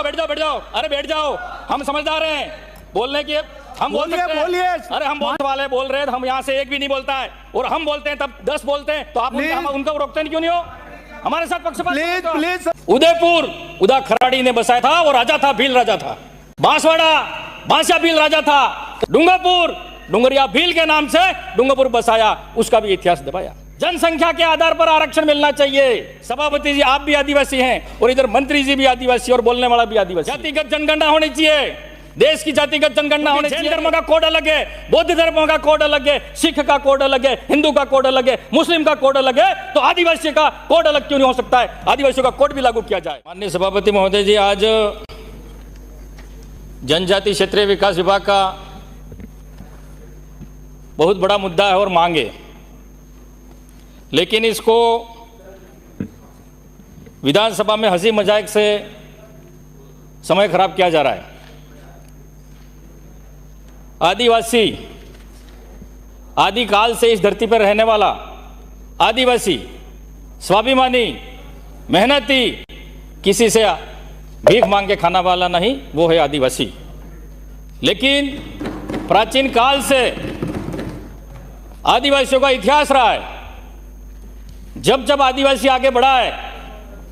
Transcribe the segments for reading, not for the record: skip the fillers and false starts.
बैठ जाओ, अरे बैठ जाओ, हम समझदार हैं बोलने की, हम बोलिए। अरे हम बोलने वाले बोल रहे हैं, हम यहाँ से एक भी नहीं बोलता है, और हम बोलते हैं तब 10 बोलते हैं, तो आप उनका रोकते नहीं, क्यों नहीं हो हमारे साथ पक्षपात? प्लीज। उदयपुर उदा खराड़ी ने बसाया था, वो राजा था, भील राजा था। बांसवाड़ा बांसिया भील राजा था। डूंगरपुर डूंगरिया भील के नाम से डूंगरपुर बसाया, उसका भी इतिहास दबाया। जनसंख्या के आधार पर आरक्षण मिलना चाहिए। सभापति जी आप भी आदिवासी हैं, और इधर मंत्री जी भी आदिवासी, और बोलने वाला भी आदिवासी। जातिगत जनगणना होनी चाहिए, देश की जातिगत जनगणना होनी चाहिए। धर्म का कोड अलग है, बौद्ध धर्म का कोड अलग है, सिख का कोड अलग है, हिंदू का कोड अलग है, मुस्लिम का कोड अलग है, तो आदिवासी का कोड अलग क्यों नहीं हो सकता है? आदिवासियों का कोड भी लागू किया जाए। माननीय सभापति महोदय जी, आज जनजाति क्षेत्रीय विकास विभाग का बहुत बड़ा मुद्दा है और मांग है, लेकिन इसको विधानसभा में हंसी मजाक से समय खराब किया जा रहा है। आदिवासी, आदिकाल से इस धरती पर रहने वाला आदिवासी, स्वाभिमानी, मेहनती, किसी से भीख मांग के खाना वाला नहीं, वो है आदिवासी। लेकिन प्राचीन काल से आदिवासियों का इतिहास रहा है। जब जब आदिवासी आगे बढ़ा है,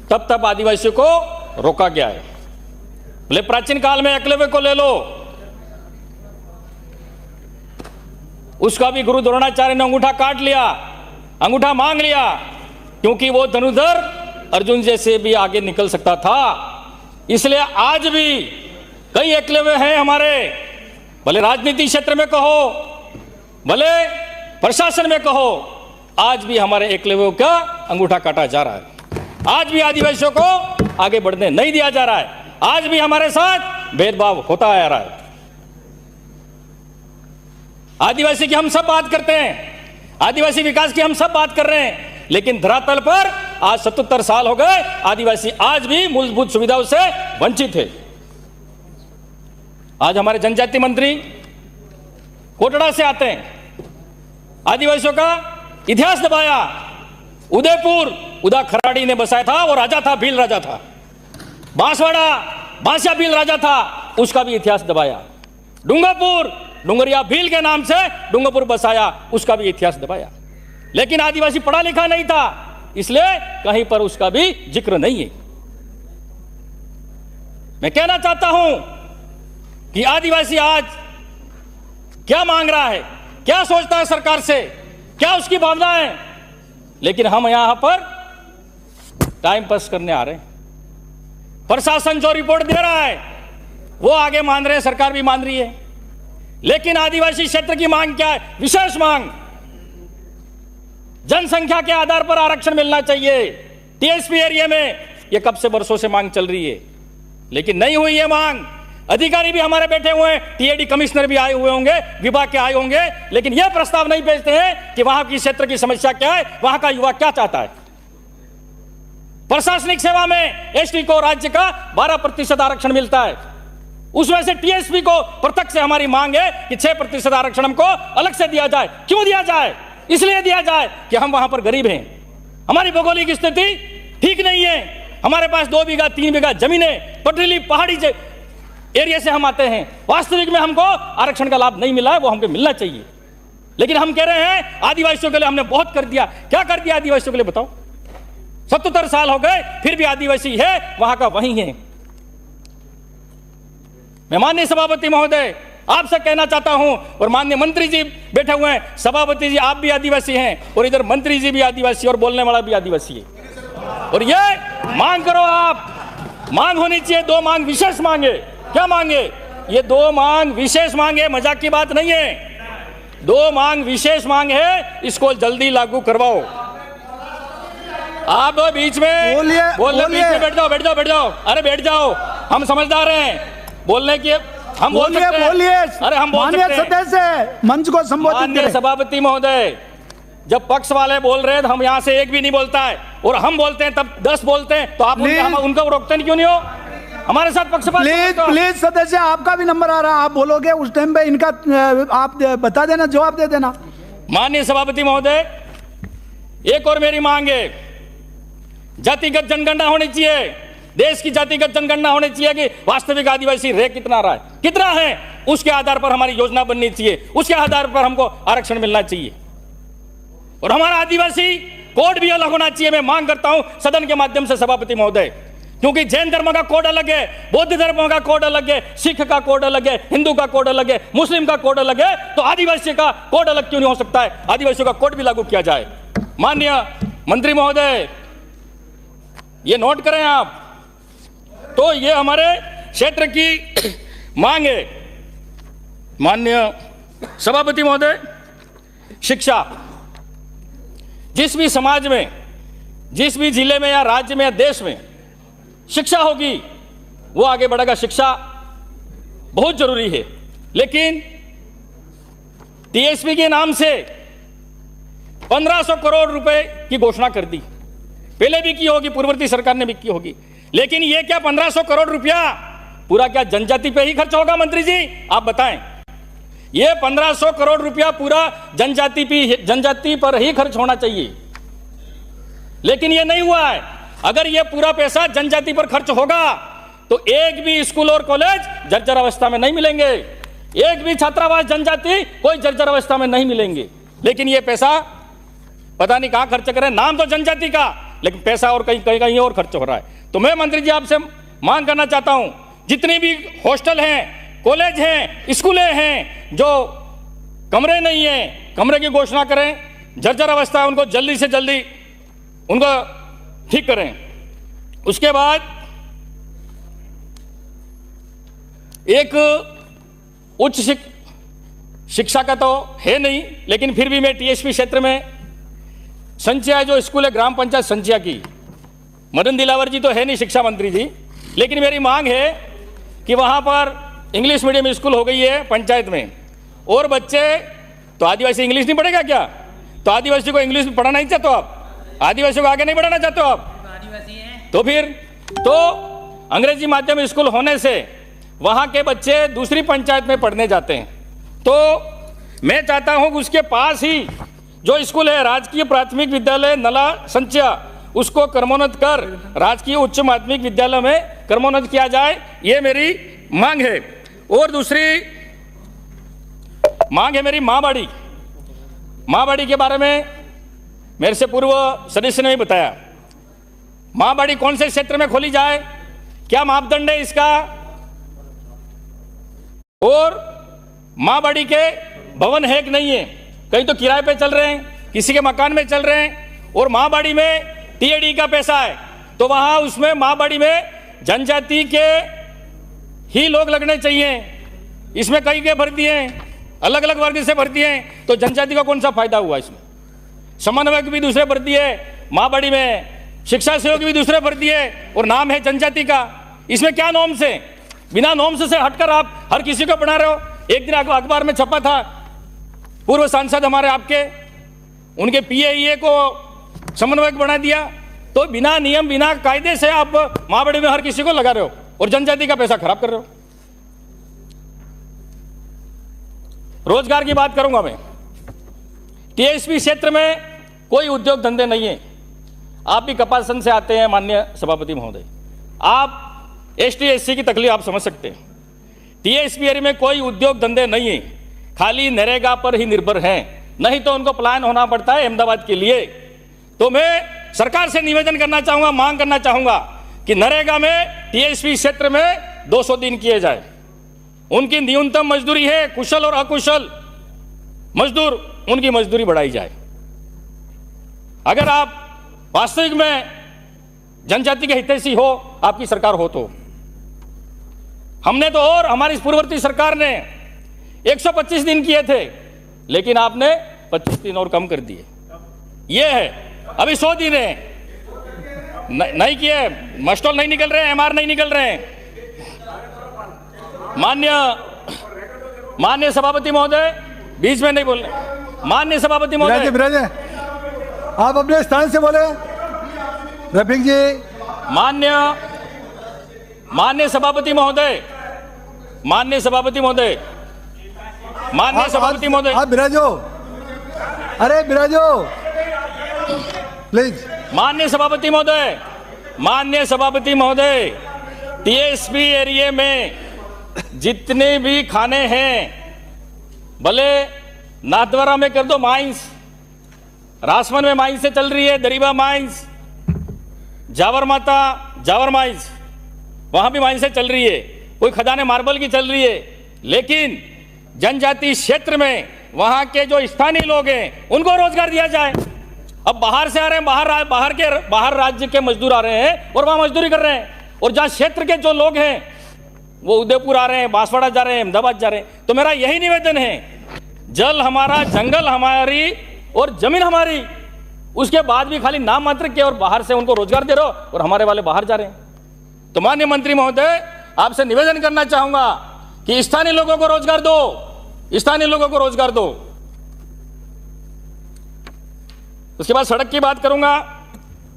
तब तब आदिवासियों को रोका गया है। बोले प्राचीन काल में एकलव्य को ले लो, उसका भी गुरु द्रोणाचार्य ने अंगूठा काट लिया, अंगूठा मांग लिया, क्योंकि वो धनुर्धर अर्जुन जैसे भी आगे निकल सकता था। इसलिए आज भी कई एकलव्य हैं हमारे, भले राजनीति क्षेत्र में कहो, भले प्रशासन में कहो, आज भी हमारे एकलव्यों का अंगूठा काटा जा रहा है। आज भी आदिवासियों को आगे बढ़ने नहीं दिया जा रहा है। आज भी हमारे साथ भेदभाव होता आ रहा है। आदिवासी की हम सब बात करते हैं, आदिवासी विकास की हम सब बात कर रहे हैं, लेकिन धरातल पर आज 77 साल हो गए, आदिवासी आज भी मूलभूत सुविधाओं से वंचित है। आज हमारे जनजाति मंत्री कोटड़ा से आते हैं, आदिवासियों का इतिहास दबाया। उदयपुर उदा खराड़ी ने बसाया था, वो राजा था, भील राजा था। बांसवाड़ा बांसिया भील राजा था, उसका भी इतिहास दबाया। डूंगरपुर डूंगरिया भील के नाम से डूंगरपुर बसाया, उसका भी इतिहास दबाया। लेकिन आदिवासी पढ़ा लिखा नहीं था, इसलिए कहीं पर उसका भी जिक्र नहीं है। मैं कहना चाहता हूं कि आदिवासी आज क्या मांग रहा है, क्या सोचता है सरकार से, क्या उसकी भावना है, लेकिन हम यहां पर टाइम पास करने आ रहे हैं। प्रशासन जो रिपोर्ट दे रहा है वो आगे मान रहे हैं, सरकार भी मान रही है, लेकिन आदिवासी क्षेत्र की मांग क्या है? विशेष मांग, जनसंख्या के आधार पर आरक्षण मिलना चाहिए। टीएसपी एरिया में यह कब से बरसों से मांग चल रही है, लेकिन नहीं हुई ये मांग। अधिकारी भी हमारे बैठे हुए हैं, टीएडी कमिश्नर भी आए हुए होंगे, विभाग के आए होंगे, लेकिन यह प्रस्ताव नहीं भेजते हैं कि वहां की क्षेत्र की समस्या क्या है, वहां का युवा क्या चाहता है। प्रशासनिक सेवा में एसटी को राज्य का 12% आरक्षण मिलता है, उसमें से टीएसपी को प्रत्यक्ष से हमारी मांग है कि 6% आरक्षण हमको अलग से दिया जाए। क्यों दिया जाए? इसलिए दिया जाए कि हम वहां पर गरीब हैं, हमारी भौगोलिक स्थिति ठीक नहीं है, हमारे पास 2 बीघा 3 बीघा जमीनें, पथरीली पहाड़ी एरिया से हम आते हैं। वास्तविक में हमको आरक्षण का लाभ नहीं मिला है, वो हमको मिलना चाहिए। लेकिन हम कह रहे हैं आदिवासियों के लिए हमने बहुत कर दिया। क्या कर दिया आदिवासियों के लिए बताओ? 77 साल हो गए, फिर भी आदिवासी है वहां का वहीं है। मैं माननीय सभापति महोदय आपसे कहना चाहता हूं, और माननीय मंत्री जी बैठे हुए हैं, सभापति जी आप भी आदिवासी हैं, और इधर मंत्री जी भी आदिवासी, और बोलने वाला भी आदिवासी है। और ये मांग करो आप, मांग होनी चाहिए। 2 मांग विशेष मांगे। क्या मांगे? ये 2 मांग विशेष मांगे, मजाक की बात नहीं है। 2 मांग विशेष मांग है, इसको जल्दी लागू करवाओ। आप बीच में बोलने बीच में बैठ जाओ, अरे बैठ जाओ, हम समझदार हैं बोलने की, हम बोलिए। अरे हम माननीय सदस्य मंच को संबोधित करें। सभापति महोदय, जब पक्ष वाले बोल रहे हैं तो हम यहाँ से एक भी नहीं बोलता है, और हम बोलते हैं तब 10 बोलते हैं, तो आप उनका रोकते नहीं, क्यों नहीं हो हमारे साथ पक्षपात? प्लीज सदस्य, आपका भी नंबर आ रहा है, आप बोलोगे उस टाइम पे इनका आप बता देना, जवाब दे देना। माननीय सभापति महोदय, एक और मेरी मांग है, जातिगत जनगणना होनी चाहिए, देश की जातिगत जनगणना होनी चाहिए कि वास्तविक आदिवासी रह कितना रहा है, कितना है, उसके आधार पर हमारी योजना बननी चाहिए, उसके आधार पर हमको आरक्षण मिलना चाहिए। और हमारा आदिवासी कोड भी अलग होना चाहिए। मैं मांग करता हूं सदन के माध्यम से सभापति महोदय, क्योंकि जैन धर्म का कोड अलग है, बौद्ध धर्म का कोड अलग है, सिख का कोड अलग है, हिंदू का कोड अलग है, मुस्लिम का कोड अलग है, तो आदिवासी का कोड अलग क्यों नहीं हो सकता है? आदिवासियों का कोड भी लागू किया जाए। माननीय मंत्री महोदय, ये नोट करें आप। तो ये हमारे क्षेत्र की मांग है। माननीय सभापति महोदय, शिक्षा, जिस भी समाज में, जिस भी जिले में या राज्य में या देश में शिक्षा होगी वो आगे बढ़ेगा। शिक्षा बहुत जरूरी है, लेकिन टीएसपी के नाम से 1500 करोड़ रुपए की घोषणा कर दी, पहले भी की होगी, पूर्ववर्ती सरकार ने भी की होगी, लेकिन ये क्या 1500 करोड़ रुपया पूरा क्या जनजाति पे ही खर्च होगा? मंत्री जी आप बताएं, ये 1500 करोड़ रुपया पूरा जनजाति पर ही खर्च होना चाहिए, लेकिन ये नहीं हुआ है। अगर ये पूरा पैसा जनजाति पर खर्च होगा तो एक भी स्कूल और कॉलेज जर्जर अवस्था में नहीं मिलेंगे, एक भी छात्रावास जनजाति कोई जर्जर अवस्था में नहीं मिलेंगे। लेकिन ये पैसा पता नहीं कहां खर्च करें, नाम तो जनजाति का, लेकिन पैसा और कहीं और खर्च हो रहा है। तो मैं मंत्री जी आपसे मांग करना चाहता हूं, जितनी भी हॉस्टल हैं, कॉलेज हैं, स्कूलें हैं, जो कमरे नहीं है, कमरे की घोषणा करें, जर्जर अवस्था है उनको जल्दी से जल्दी उनको ठीक करें। उसके बाद एक उच्च शिक्षा का तो है नहीं, लेकिन फिर भी मैं टीएसपी क्षेत्र में संचय जो स्कूल है ग्राम पंचायत संचय की, मदन दिलावर जी तो है नहीं शिक्षा मंत्री जी, लेकिन मेरी मांग है कि वहां पर इंग्लिश मीडियम स्कूल हो गई है पंचायत में, और बच्चे तो आदिवासी इंग्लिश नहीं पढ़ेगा क्या? तो आदिवासी को इंग्लिश पढ़ाना नहीं चाहते हो आप? आदिवासी को आगे नहीं बढ़ाना चाहते हो आप? तो फिर तो अंग्रेजी माध्यम स्कूल होने से वहां के बच्चे दूसरी पंचायत में पढ़ने जाते हैं। तो मैं चाहता हूं कि उसके पास ही जो स्कूल है राजकीय प्राथमिक विद्यालय नला संचय, उसको क्रमोन्नत कर राजकीय उच्च माध्यमिक विद्यालय में क्रमोन्नत किया जाए, ये मेरी मांग है। और दूसरी मांग है मेरी माँबाड़ी। माँबाड़ी के बारे में मेरे से पूर्व सदस्य ने भी बताया, माँबाड़ी कौन से क्षेत्र में खोली जाए, क्या मापदंड है इसका, और माँबाड़ी के भवन है कि नहीं है, कहीं तो किराए पे चल रहे हैं, किसी के मकान में चल रहे हैं, और माँबाड़ी में टीएडी का पैसा है, तो वहां उसमें माँबाड़ी में जनजाति के ही लोग लगने चाहिए। इसमें कई के भर्ती हैं, अलग अलग वर्ग से भर्ती हैं, तो जनजाति का कौन सा फायदा हुआ इसमें? समन्वयक भी दूसरे भर्ती है माँबाड़ी में, शिक्षा सहयोग भी दूसरे भर्ती है, और नाम है जनजाति का। इसमें क्या नॉर्म्स है? बिना नॉर्म्स से हटकर आप हर किसी को बना रहे हो। एक दिन अखबार में छपा था, पूर्व सांसद हमारे आपके, उनके पीएईए को समन्वयक बना दिया। तो बिना नियम बिना कायदे से आप माँबाड़ी में हर किसी को लगा रहे हो और जनजाति का पैसा खराब कर रहे हो। रोजगार की बात करूंगा मैं। टीएसपी क्षेत्र में कोई उद्योग धंधे नहीं है। आप भी कपासन से आते हैं माननीय सभापति महोदय, आप एसटी एससी की तकलीफ आप समझ सकते हैं। टीएसपी एरिया में कोई उद्योग धंधे नहीं है, खाली नरेगा पर ही निर्भर हैं, नहीं तो उनको प्लान होना पड़ता है अहमदाबाद के लिए। तो मैं सरकार से निवेदन करना चाहूंगा, मांग करना चाहूंगा कि नरेगा में टीएसपी क्षेत्र में 200 दिन किए जाए। उनकी न्यूनतम मजदूरी है, कुशल और अकुशल मजदूर, उनकी मजदूरी बढ़ाई जाए। अगर आप वास्तविक में जनजाति के हितैषी हो, आपकी सरकार हो तो। हमने तो और हमारी पूर्ववर्ती सरकार ने 125 दिन किए थे, लेकिन आपने 25 दिन और कम कर दिए। ये है, अभी 100 दिन है, नहीं किए, मस्टॉल नहीं निकल रहे हैं, एमआर नहीं निकल रहे हैं। माननीय सभापति महोदय, बीच में नहीं बोलने। माननीय सभापति महोदय, आप अपने स्थान से बोले। रफीक जी, माननीय सभापति महोदय, माननीय सभापति महोदय, माननीय सभापति महोदय, आप विराजो, अरे विराजो प्लीज। माननीय सभापति महोदय, माननीय सभापति महोदय, टीएसपी एरिया में जितने भी खाने हैं, भले नाथद्वारा में कर दो माइंस, रासमन में माइंस से चल रही है, दरीबा माइंस, जावर माता जावर माइंस, वहां भी माइंस से चल रही है, कोई खदाने मार्बल की चल रही है, लेकिन जनजाति क्षेत्र में वहां के जो स्थानीय लोग हैं उनको रोजगार दिया जाए। अब बाहर से आ रहे हैं, बाहर राज्य के मजदूर आ रहे हैं और वहां मजदूरी कर रहे हैं, और जहां क्षेत्र के जो लोग हैं वो उदयपुर आ रहे हैं, बांसवाड़ा जा रहे हैं, अहमदाबाद जा रहे हैं। तो मेरा यही निवेदन है, जल हमारा, जंगल हमारी और जमीन हमारी, उसके बाद भी खाली नाम मात्र के और बाहर से उनको रोजगार दे रहे हो और हमारे वाले बाहर जा रहे हैं। तो माननीय मंत्री महोदय, आपसे निवेदन करना चाहूंगा कि स्थानीय लोगों को रोजगार दो, स्थानीय लोगों को रोजगार दो। उसके बाद सड़क की बात करूंगा।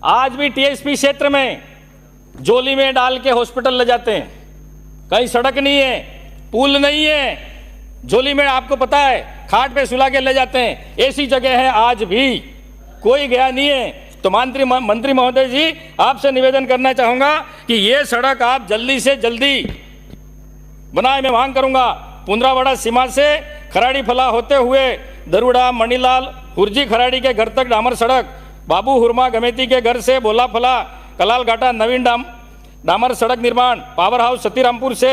आज भी टीएसपी क्षेत्र में जोली में डाल के हॉस्पिटल ले जाते हैं, कहीं सड़क नहीं है, पुल नहीं है, जोली में आपको पता है खाट पे सुला के ले जाते हैं, ऐसी जगह है आज भी, कोई गया नहीं है। तो मंत्री महोदय जी, आपसे निवेदन करना चाहूंगा कि ये सड़क आप जल्दी से जल्दी बनाए। मैं मांग करूंगा पुंद्रावाड़ा सीमा से खराड़ी फला होते हुए दरुड़ा मणिलाल हुरजी खराड़ी के घर तक डामर सड़क, बाबू हुरमा गमेती के घर से बोला फला कलाल घाटा नवीन डामर सड़क निर्माण, पावर हाउस सतीरामपुर से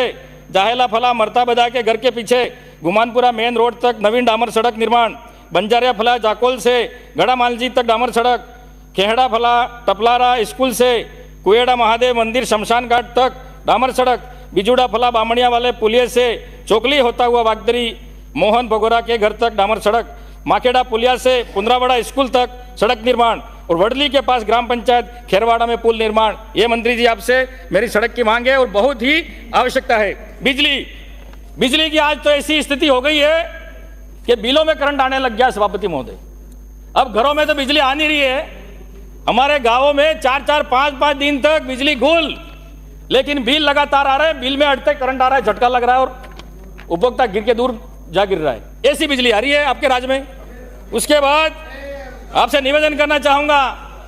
जाहेला फला मरता बदा के घर के पीछे गुमानपुरा मेन रोड तक नवीन डामर सड़क निर्माण, बंजारिया फला जाकोल से गड़ा मालजी तक डामर सड़क, खेहड़ा फला टपलारा स्कूल से कुएड़ा महादेव मंदिर शमशान घाट तक डामर सड़क, बिजुड़ा फला बामणिया वाले पुलिया से चोकली होता हुआ वागदरी मोहन भगोरा के घर तक डामर सड़क, माकेड़ा पुलिया से पुंद्रावाड़ा स्कूल तक सड़क निर्माण, और वडली के पास ग्राम पंचायत खेरवाड़ा में पुल निर्माण। ये मंत्री जी, आपसे मेरी सड़क की मांग है और बहुत ही आवश्यकता है। बिजली की आज तो ऐसी स्थिति हो गई है कि बिलों में करंट आने लग गया सभापति महोदय। अब घरों में तो बिजली आ नहीं रही है, हमारे गांवों में 4-4, 5-5 दिन तक बिजली गुल, लेकिन बिल लगातार आ रहा है, बिल में अटते करंट आ रहा है, झटका लग रहा है और उपभोक्ता गिर के दूर जा गिर रहा है। ऐसी बिजली आ रही है आपके राज्य में। उसके बाद आपसे निवेदन करना चाहूंगा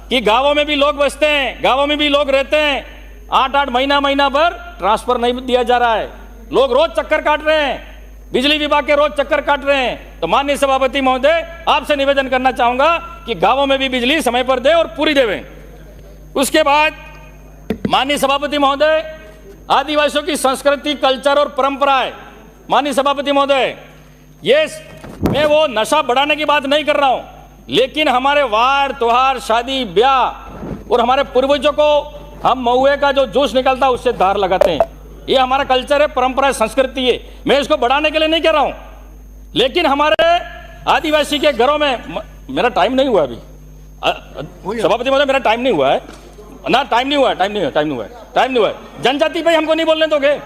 कि गांवों में भी लोग बसते हैं, गांवों में भी लोग रहते हैं, 8-8 महीना पर ट्रांसफर नहीं दिया जा रहा है, लोग रोज चक्कर काट रहे हैं, बिजली विभाग के रोज चक्कर काट रहे हैं। तो माननीय सभापति महोदय, आपसे निवेदन करना चाहूंगा कि गांवों में भी बिजली समय पर दे और पूरी देवें। उसके बाद माननीय सभापति महोदय, आदिवासियों की संस्कृति, कल्चर और परंपराएं, माननीय सभापति महोदय, ये मैं वो नशा बढ़ाने की बात नहीं कर रहा हूं, लेकिन हमारे वार त्योहार, शादी ब्याह और हमारे पूर्वजों को हम महुए का जो जूस निकलता है उससे धार लगाते हैं। ये हमारा कल्चर है, परंपरा है, संस्कृति है। मैं इसको बढ़ाने के लिए नहीं कह रहा हूं, लेकिन हमारे आदिवासी के घरों में, मेरा टाइम नहीं हुआ अभी सभापति महोदय, मेरा टाइम नहीं हुआ है ना, टाइम नहीं हुआ है। जनजाति पे हमको नहीं बोलने दोगे,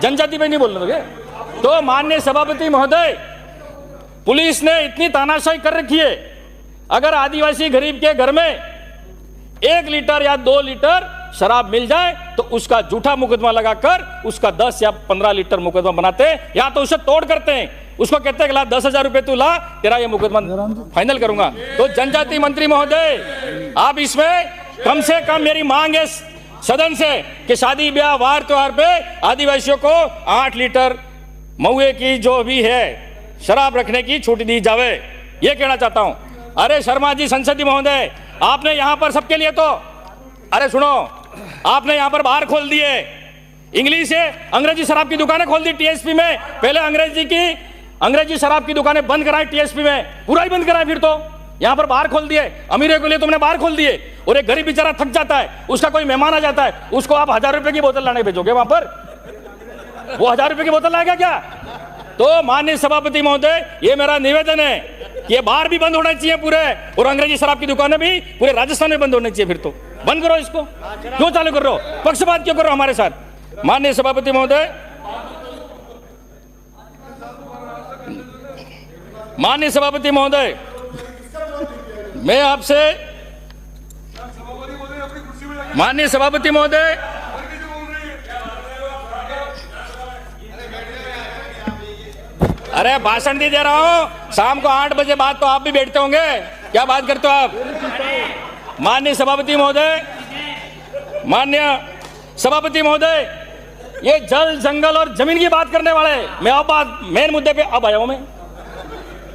जनजाति पे नहीं बोलने दोगे। तो माननीय सभापति महोदय, पुलिस ने इतनी तानाशाही कर रखी है, अगर आदिवासी गरीब के घर में 1 लीटर या 2 लीटर शराब मिल जाए तो उसका झूठा मुकदमा लगाकर उसका 10 या 15 लीटर मुकदमा बनाते हैं, या तो उसे तोड़ करते हैं, उसको कहते हैं कि ला 10,000 रुपए तू ला, तेरा ये मुकदमा फाइनल करूंगा। तो जनजाति मंत्री महोदय, आप इसमें कम से कम मेरी मांग है सदन से कि शादी ब्याह वार त्योहार पे आदिवासियों को 8 लीटर महुए की जो भी है शराब रखने की छूट दी जावे। ये कहना चाहता हूं। अरे शर्मा जी, संसदीय महोदय, आपने यहां पर सबके लिए तो, अरे सुनो, आपने यहां पर बाहर खोल दिए इंग्लिश से अंग्रेजी शराब की दुकानें खोल दी टीएसपी में। पहले अंग्रेजी शराब की दुकानें बंद कराई टीएसपी में, पूरा ही बंद कराई, फिर तो यहां पर बाहर खोल दिए। अमीरों के लिए तुमने बाहर खोल दिए, और एक गरीब बेचारा थक जाता है, उसका कोई मेहमान आ जाता है, उसको आप 1000 रुपए की बोतल लाने भेजोगे वहां पर? वो 1000 रुपए की बोतल लाएगा क्या? तो माननीय सभापति महोदय, ये मेरा निवेदन है कि ये बाहर भी बंद होना चाहिए पूरे, और अंग्रेजी शराब की दुकानें भी पूरे राजस्थान में बंद होनी चाहिए। फिर तो बंद करो इसको, क्यों चालू कर रहे हो? पक्षपात क्यों कर रहे हो हमारे साथ? माननीय सभापति महोदय, माननीय सभापति महोदय, मैं आपसे, माननीय सभापति महोदय, अरे भाषण नहीं दे रहा हूं, शाम को 8 बजे बाद तो आप भी बैठते होंगे, क्या बात करते हो आप? माननीय सभापति महोदय, माननीय सभापति महोदय, ये जल, जंगल और जमीन की बात करने वाले, मैं अब बात मेन मुद्दे पे अब आया हूं। मैं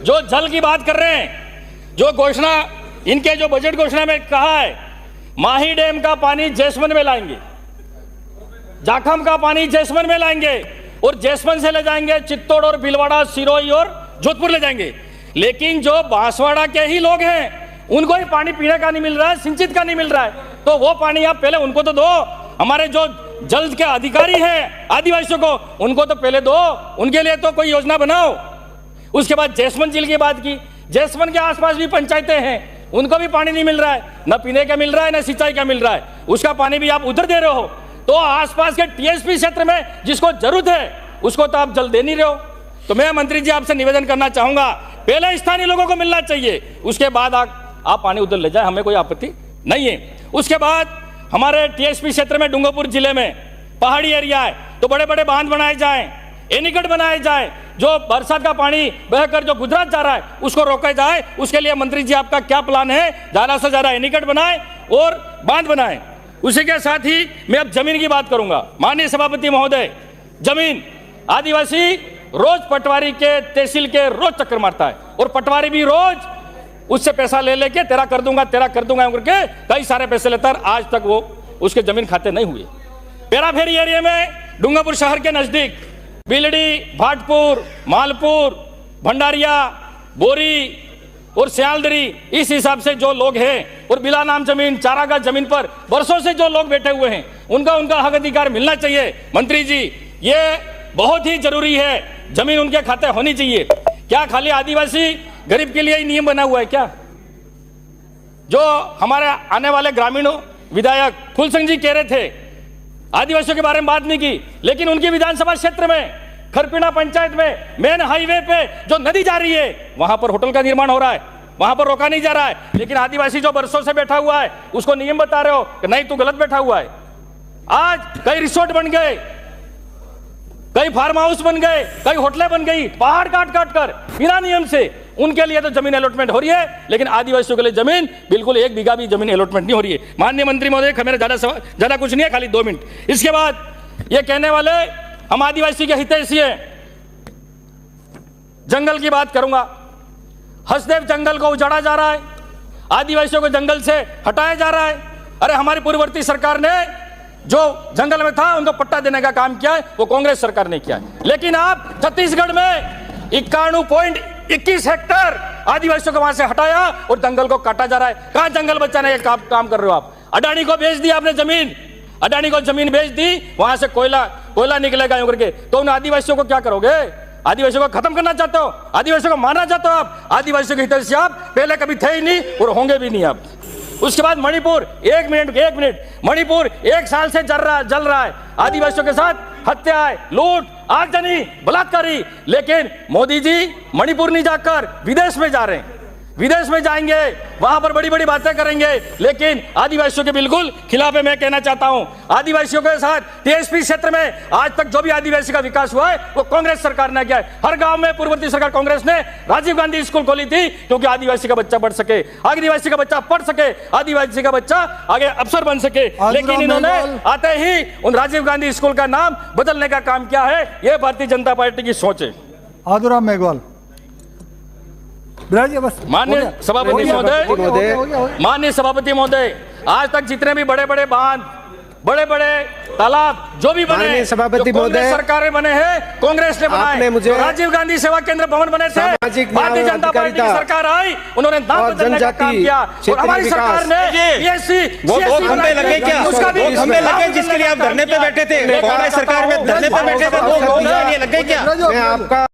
जो जल की बात कर रहे हैं, जो घोषणा इनके जो बजट घोषणा में कहा है, माही डैम का पानी जैसमंद में लाएंगे, जाखम का पानी जैसमंद में लाएंगे और जैसमंद से ले जाएंगे चित्तौड़ और भीलवाड़ा, सिरोही और जोधपुर ले जाएंगे। लेकिन जो बांसवाड़ा के ही लोग हैं उनको ही पानी पीने का नहीं मिल रहा है, सिंचित का नहीं मिल रहा है, तो वो पानी आप पहले उनको तो दो। हमारे जो जल के अधिकारी हैं आदिवासियों को, उनको तो पहले दो, उनके लिए तो कोई योजना बनाओ। उसके बाद जैसमंद झील की बात की, जैसमंद के आसपास भी पंचायतें हैं, उनको भी पानी नहीं मिल रहा है, न पीने का मिल रहा है न सिंचाई का मिल रहा है, उसका पानी भी आप उधर दे रहे हो। तो आसपास के टीएसपी क्षेत्र में जिसको जरूरत है उसको तो आप जल दे नहीं रहे हो। तो मैं मंत्री जी आपसे निवेदन करना चाहूंगा, पहले स्थानीय लोगों को मिलना चाहिए, उसके बाद आप पानी उधर ले जाए, हमें कोई आपत्ति नहीं है। उसके बाद हमारे टीएसपी क्षेत्र में डूंगरपुर जिले में पहाड़ी एरिया है, तो बड़े बड़े बांध बनाए जाएं, एनीकट बनाए जाए, जो बरसात का पानी बहकर जो गुजरात जा रहा है उसको रोका जाए। उसके लिए मंत्री जी आपका क्या प्लान है? ज्यादा से ज्यादा एनीकट बनाए और बांध बनाए। उसी के साथ ही मैं अब जमीन की बात करूंगा। माननीय सभापति महोदय, जमीन आदिवासी रोज पटवारी के, तहसील के रोज चक्कर मारता है और पटवारी भी रोज उससे पैसा ले लेके तेरा कर दूंगा करके कई सारे पैसे लेता है, आज तक वो उसके जमीन खाते नहीं हुए। पेराफेरी एरिया में डूंगरपुर शहर के नजदीक बिलड़ी, भाटपुर, मालपुर, भंडारिया, बोरी और सियालदरी, इस हिसाब से जो लोग हैं और बिला नाम जमीन, चारागाह जमीन पर वर्षों से जो लोग बैठे हुए हैं, उनका हक अधिकार मिलना चाहिए। मंत्री जी, ये बहुत ही जरूरी है, जमीन उनके खाते होनी चाहिए। क्या खाली आदिवासी गरीब के लिए ही नियम बना हुआ है क्या? जो हमारे आने वाले ग्रामीण विधायक फूल सिंह जी कह रहे थे, आदिवासियों के बारे में बात नहीं की, लेकिन उनकी विधानसभा क्षेत्र में खरपीना पंचायत में मेन हाईवे पे जो नदी जा रही है, वहां पर होटल का निर्माण हो रहा है, वहां पर रोका नहीं जा रहा है। लेकिन आदिवासी जो बरसों से बैठा हुआ है उसको नियम बता रहे हो कि नहीं, तू गलत बैठा हुआ है। आज कई रिसोर्ट बन गए, कई फार्म हाउस बन गए, कई होटलें बन गई, पहाड़ काट कर बिना नियम से। उनके लिए तो जमीन अलॉटमेंट हो रही है, लेकिन आदिवासियों के लिए जमीन बिल्कुल 1 बीघा भी जमीन अलॉटमेंट नहीं हो रही है। माननीय मंत्री महोदय, मेरा ज्यादा कुछ नहीं है, खाली 2 मिनट। इसके बाद ये कहने वाले हम आदिवासी के हितैषी हैं, जंगल की बात करूंगा। हसदेव जंगल को उजाड़ा जा रहा है, आदिवासियों को जंगल से हटाया जा रहा है। अरे हमारी पूर्ववर्ती सरकार ने जो जंगल में था उनको पट्टा देने का काम किया है, वो कांग्रेस सरकार ने किया है। लेकिन आप छत्तीसगढ़ में 91.21 हेक्टेयर आदिवासियों को वहां से हटाया और जंगल को काटा जा रहा है। कहां जंगल बचाने का काम कर रहे हो आप? अडानी को बेच दी आपने जमीन, अडानी को जमीन बेच दी, वहां से कोयला निकलेगा यूं करके। तो उन आदिवासियों को क्या करोगे? आदिवासियों को खत्म करना चाहते हो, आदिवासियों को मारना चाहते हो आप? आदिवासियों के हितैषी आप पहले कभी थे ही नहीं और होंगे भी नहीं आप। उसके बाद मणिपुर, एक मिनट, मणिपुर 1 साल से जल रहा है, आदिवासियों के साथ हत्याएं, लूट, आगजनी, बलात्कारी। लेकिन मोदी जी मणिपुर नहीं जाकर विदेश में जा रहे हैं, विदेश में जाएंगे, वहां पर बड़ी बड़ी बातें करेंगे, लेकिन आदिवासियों के बिल्कुल खिलाफ है। मैं कहना चाहता हूं, आदिवासियों के साथ टीएसपी क्षेत्र में आज तक जो भी आदिवासी का विकास हुआ है वो कांग्रेस सरकार ने किया है। हर गांव में पूर्ववर्ती सरकार कांग्रेस ने राजीव गांधी स्कूल खोली थी, क्योंकि आदिवासी का बच्चा बढ़ सके, आदिवासी का बच्चा पढ़ सके, आदिवासी का बच्चा आगे अफसर बन सके। लेकिन इन्होंने आते ही उन राजीव गांधी स्कूल का नाम बदलने का काम किया है। यह भारतीय जनता पार्टी की सोच है। आदुराम मेघवाल, माननीय सभापति महोदय, आज तक जितने भी बड़े बड़े बांध, बड़े बड़े तालाब जो भी बने, सभापति महोदय, सरकारें बने हैं, कांग्रेस ने बनाए। मुझे राजीव गांधी सेवा केंद्र भवन बने थे, भारतीय जनता पार्टी की सरकार आई, उन्होंने नाम बदलने का काम किया। और हमारी सरकार ने वो 2 खंबे लगे क्या? उसका भी खंबे लगे जिसके लिए आप धरने पे बैठे थे, कांग्रेस सरकार में धरने पे बैठे थे, 2 खंबे लगे क्या? मैं आपका